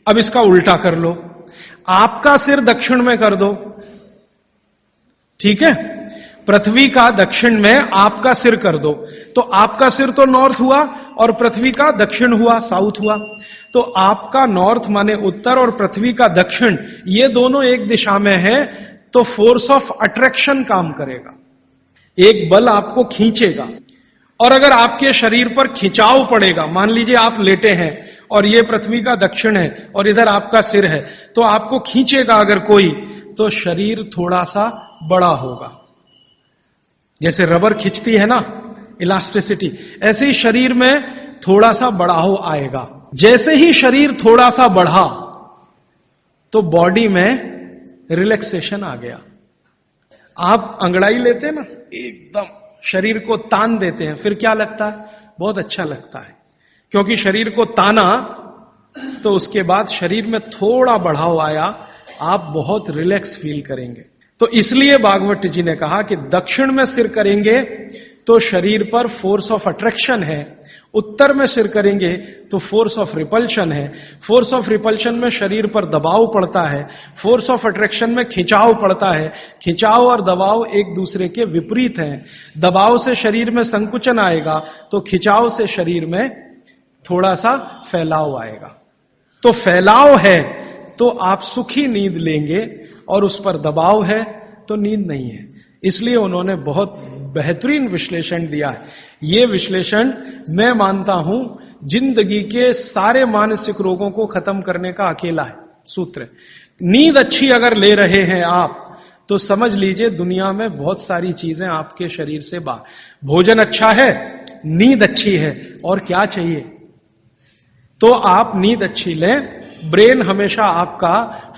अब इसका उल्टा कर लो, आपका सिर दक्षिण में कर दो, ठीक है? पृथ्वी का दक्षिण में आपका सिर कर दो, तो आपका सिर तो नॉर्थ हुआ और पृथ्वी का दक्षिण हुआ, साउथ हुआ। तो आपका नॉर्थ माने उत्तर और पृथ्वी का दक्षिण, ये दोनों एक दिशा में है, तो फोर्स ऑफ अट्रैक्शन काम करेगा, एक बल आपको खींचेगा। और अगर आपके शरीर पर खिंचाव पड़ेगा, मान लीजिए आप लेटे हैं और ये पृथ्वी का दक्षिण है और इधर आपका सिर है, तो आपको खींचेगा अगर कोई, तो शरीर थोड़ा सा बड़ा होगा। जैसे रबर खींचती है ना, इलास्टिसिटी, ऐसे ही शरीर में थोड़ा सा बढ़ाव आएगा। जैसे ही शरीर थोड़ा सा बढ़ा तो बॉडी में रिलैक्सेशन आ गया। आप अंगड़ाई लेते हैं ना, एकदम शरीर को तान देते हैं, फिर क्या लगता है? बहुत अच्छा लगता है, क्योंकि शरीर को ताना तो उसके बाद शरीर में थोड़ा बढ़ाव आया, आप बहुत रिलैक्स फील करेंगे। तो इसलिए भागवत जी ने कहा कि दक्षिण में सिर करेंगे तो शरीर पर फोर्स ऑफ अट्रैक्शन है, उत्तर में सिर करेंगे तो फोर्स ऑफ रिपल्शन है। फोर्स ऑफ रिपल्शन में शरीर पर दबाव पड़ता है, फोर्स ऑफ अट्रैक्शन में खिंचाव पड़ता है। खिंचाव और दबाव एक दूसरे के विपरीत हैं। दबाव से शरीर में संकुचन आएगा तो खिंचाव से शरीर में थोड़ा सा फैलाव आएगा। तो फैलाव है तो आप सुखी नींद लेंगे और उस पर दबाव है तो नींद नहीं है। इसलिए उन्होंने बहुत बेहतरीन विश्लेषण दिया है। यह विश्लेषण मैं मानता हूं जिंदगी के सारे मानसिक रोगों को खत्म करने का अकेला है सूत्र। नींद अच्छी अगर ले रहे हैं आप तो समझ लीजिए दुनिया में बहुत सारी चीजें आपके शरीर से बाहर। भोजन अच्छा है, नींद अच्छी है, और क्या चाहिए? तो आप नींद अच्छी लें, ब्रेन हमेशा आपका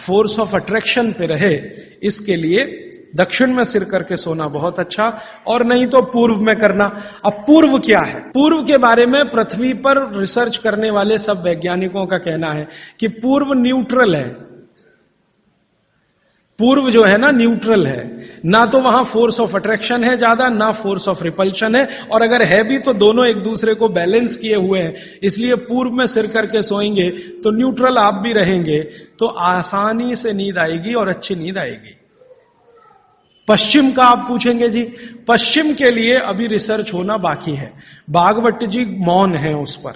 फोर्स ऑफ अट्रैक्शन पे रहे, इसके लिए दक्षिण में सिर करके सोना बहुत अच्छा, और नहीं तो पूर्व में करना। अब पूर्व क्या है? पूर्व के बारे में पृथ्वी पर रिसर्च करने वाले सब वैज्ञानिकों का कहना है कि पूर्व न्यूट्रल है। पूर्व जो है ना, न्यूट्रल है, ना तो वहां फोर्स ऑफ अट्रैक्शन है ज्यादा, ना फोर्स ऑफ रिपल्शन है, और अगर है भी तो दोनों एक दूसरे को बैलेंस किए हुए हैं। इसलिए पूर्व में सिर करके सोएंगे तो न्यूट्रल आप भी रहेंगे, तो आसानी से नींद आएगी और अच्छी नींद आएगी। पश्चिम का आप पूछेंगे जी, पश्चिम के लिए अभी रिसर्च होना बाकी है। भागवत जी मौन है, उस पर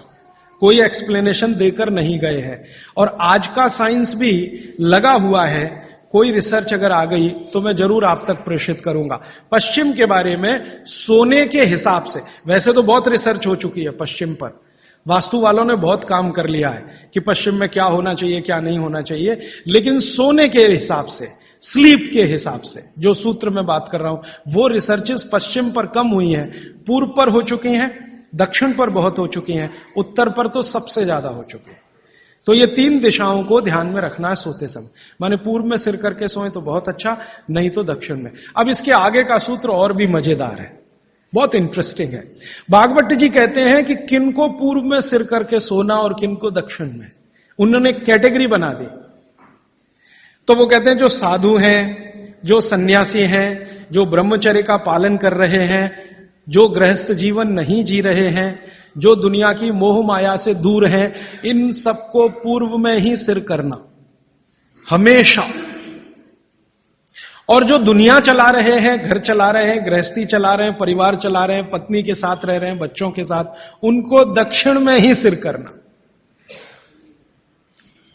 कोई एक्सप्लेनेशन देकर नहीं गए हैं, और आज का साइंस भी लगा हुआ है। कोई रिसर्च अगर आ गई तो मैं जरूर आप तक प्रेषित करूंगा। पश्चिम के बारे में सोने के हिसाब से, वैसे तो बहुत रिसर्च हो चुकी है पश्चिम पर, वास्तु वालों ने बहुत काम कर लिया है कि पश्चिम में क्या होना चाहिए क्या नहीं होना चाहिए, लेकिन सोने के हिसाब से, स्लीप के हिसाब से जो सूत्र में बात कर रहा हूं, वो रिसर्चेस पश्चिम पर कम हुई हैं, पूर्व पर हो चुकी हैं, दक्षिण पर बहुत हो चुकी हैं, उत्तर पर तो सबसे ज्यादा हो चुकी है। तो ये तीन दिशाओं को ध्यान में रखना है सोते समय। माने पूर्व में सिर करके सोए तो बहुत अच्छा, नहीं तो दक्षिण में। अब इसके आगे का सूत्र और भी मजेदार है, बहुत इंटरेस्टिंग है। भागवत जी कहते हैं कि किनको पूर्व में सिर करके सोना और किनको दक्षिण में, उन्होंने कैटेगरी बना दी। तो वो कहते हैं जो साधु हैं, जो सन्यासी हैं, जो ब्रह्मचर्य का पालन कर रहे हैं, जो गृहस्थ जीवन नहीं जी रहे हैं, जो दुनिया की मोह माया से दूर हैं, इन सबको पूर्व में ही सिर करना हमेशा। और जो दुनिया चला रहे हैं, घर चला रहे हैं, गृहस्थी चला रहे हैं, परिवार चला रहे हैं, पत्नी के साथ रह रहे हैं, बच्चों के साथ, उनको दक्षिण में ही सिर करना।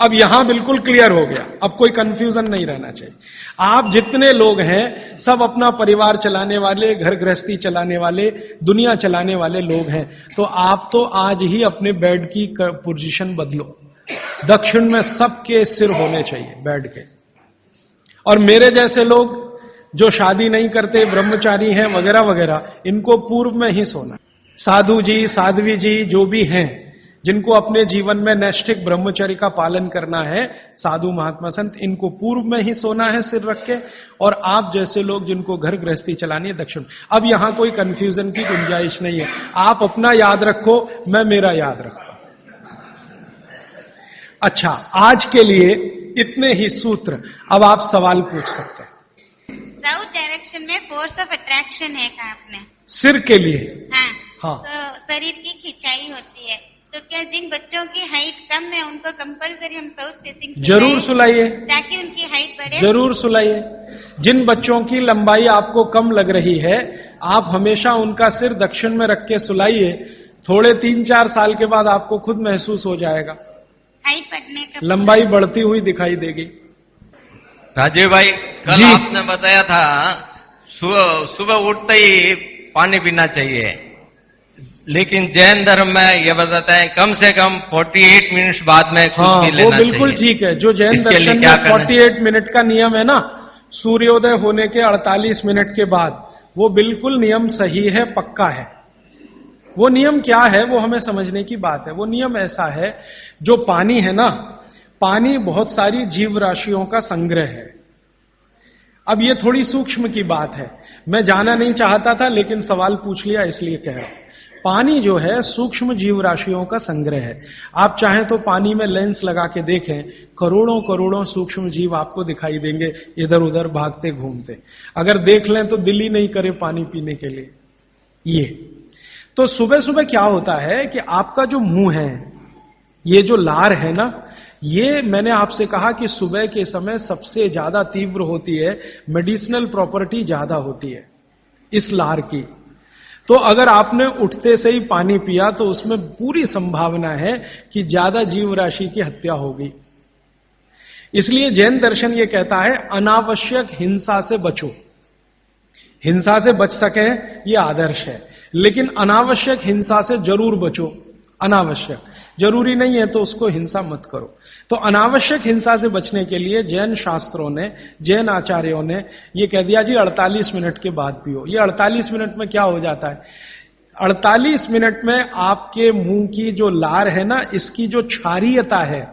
अब यहां बिल्कुल क्लियर हो गया, अब कोई कंफ्यूजन नहीं रहना चाहिए। आप जितने लोग हैं सब अपना परिवार चलाने वाले, घर गृहस्थी चलाने वाले, दुनिया चलाने वाले लोग हैं, तो आप तो आज ही अपने बेड की पोजीशन बदलो। दक्षिण में सबके सिर होने चाहिए बेड के। और मेरे जैसे लोग जो शादी नहीं करते, ब्रह्मचारी हैं वगैरह वगैरह, इनको पूर्व में ही सोना। साधु जी, साध्वी जी जो भी हैं, जिनको अपने जीवन में नैष्ठिक ब्रह्मचर्य का पालन करना है, साधु महात्मा संत, इनको पूर्व में ही सोना है सिर रख के। और आप जैसे लोग जिनको घर गृहस्थी चलानी है, दक्षिण। अब यहां कोई कंफ्यूजन की गुंजाइश नहीं है, आप अपना याद रखो, मैं मेरा याद रखता हूं। अच्छा, आज के लिए इतने ही सूत्र। अब आप सवाल पूछ सकते हैं। साउथ डायरेक्शन में फोर्स ऑफ अट्रैक्शन है, कहा आपने, सिर के लिए। हाँ, हाँ। तो शरीर की खिंचाई होती है, तो क्या जिन बच्चों की हाइट कम है उनको कंपलसरी हम साउथ फेसिंग जरूर सुलाइए, ताकि उनकी हाइट बढ़े? जरूर सुलाइए। जिन बच्चों की लंबाई आपको कम लग रही है, आप हमेशा उनका सिर दक्षिण में रख के सुलाइए। थोड़े 3-4 साल के बाद आपको खुद महसूस हो जाएगा, हाइट बढ़ने का लंबाई बढ़ती हुई दिखाई देगी। राजीव भाई, कल जी। आपने बताया था सुबह उठते ही पानी पीना चाहिए, लेकिन जैन धर्म में यह बताते हैं कम से कम 48 मिनट बाद में कुछ हाँ, भी वो लेना बिल्कुल चाहिए। ठीक है। जो जैन इसके लिए दर्शन क्या में करना 48 मिनट का नियम है ना, सूर्योदय होने के 48 मिनट के बाद, वो बिल्कुल नियम सही है, पक्का है। वो नियम क्या है, वो हमें समझने की बात है। वो नियम ऐसा है, जो पानी है ना, पानी बहुत सारी जीव राशियों का संग्रह है। अब ये थोड़ी सूक्ष्म की बात है, मैं जाना नहीं चाहता था लेकिन सवाल पूछ लिया इसलिए कह रहा हूं। पानी जो है सूक्ष्म जीव राशियों का संग्रह है। आप चाहें तो पानी में लेंस लगा के देखें, करोड़ों करोड़ों सूक्ष्म जीव आपको दिखाई देंगे इधर उधर भागते घूमते। अगर देख लें तो दिल ही नहीं करे पानी पीने के लिए। ये तो सुबह सुबह क्या होता है कि आपका जो मुंह है, ये जो लार है ना, ये मैंने आपसे कहा कि सुबह के समय सबसे ज्यादा तीव्र होती है, मेडिसिनल प्रॉपर्टी ज्यादा होती है इस लार की। तो अगर आपने उठते से ही पानी पिया तो उसमें पूरी संभावना है कि ज्यादा जीव राशि की हत्या होगी। इसलिए जैन दर्शन ये कहता है अनावश्यक हिंसा से बचो। हिंसा से बच सके ये आदर्श है, लेकिन अनावश्यक हिंसा से जरूर बचो। अनावश्यक, जरूरी नहीं है तो उसको हिंसा मत करो। तो अनावश्यक हिंसा से बचने के लिए जैन शास्त्रों ने, जैन आचार्यों ने ये कह दिया जी 48 मिनट के बाद पियो। ये 48 मिनट में क्या हो जाता है, 48 मिनट में आपके मुंह की जो लार है ना, इसकी जो क्षारीयता है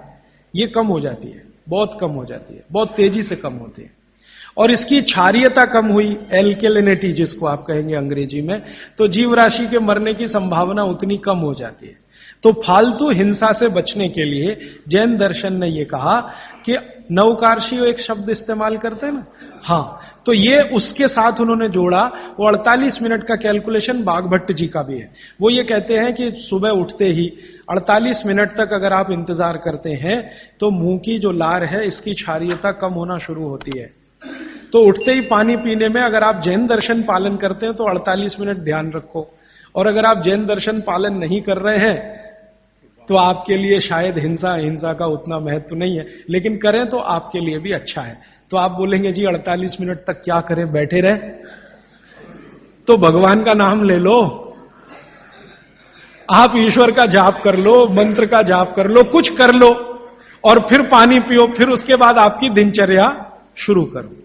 ये कम हो जाती है, बहुत कम हो जाती है, बहुत तेजी से कम होती है। और इसकी क्षारीयता कम हुई, एल्केलिनिटी जिसको आप कहेंगे अंग्रेजी में, तो जीव राशि के मरने की संभावना उतनी कम हो जाती है। तो फालतू हिंसा से बचने के लिए जैन दर्शन ने यह कहा कि नवकार्षी एक शब्द इस्तेमाल करते हैं ना, हाँ, तो ये उसके साथ उन्होंने जोड़ा। वो 48 मिनट का कैलकुलेशन बागभट्ट जी का भी है। वो ये कहते हैं कि सुबह उठते ही 48 मिनट तक अगर आप इंतजार करते हैं तो मुंह की जो लार है इसकी क्षारीयता कम होना शुरू होती है। तो उठते ही पानी पीने में अगर आप जैन दर्शन पालन करते हैं तो 48 मिनट ध्यान रखो, और अगर आप जैन दर्शन पालन नहीं कर रहे हैं तो आपके लिए शायद हिंसा का उतना महत्व नहीं है, लेकिन करें तो आपके लिए भी अच्छा है। तो आप बोलेंगे जी 48 मिनट तक क्या करें, बैठे रहे? तो भगवान का नाम ले लो, आप ईश्वर का जाप कर लो, मंत्र का जाप कर लो, कुछ कर लो, और फिर पानी पियो, फिर उसके बाद आपकी दिनचर्या शुरू करो।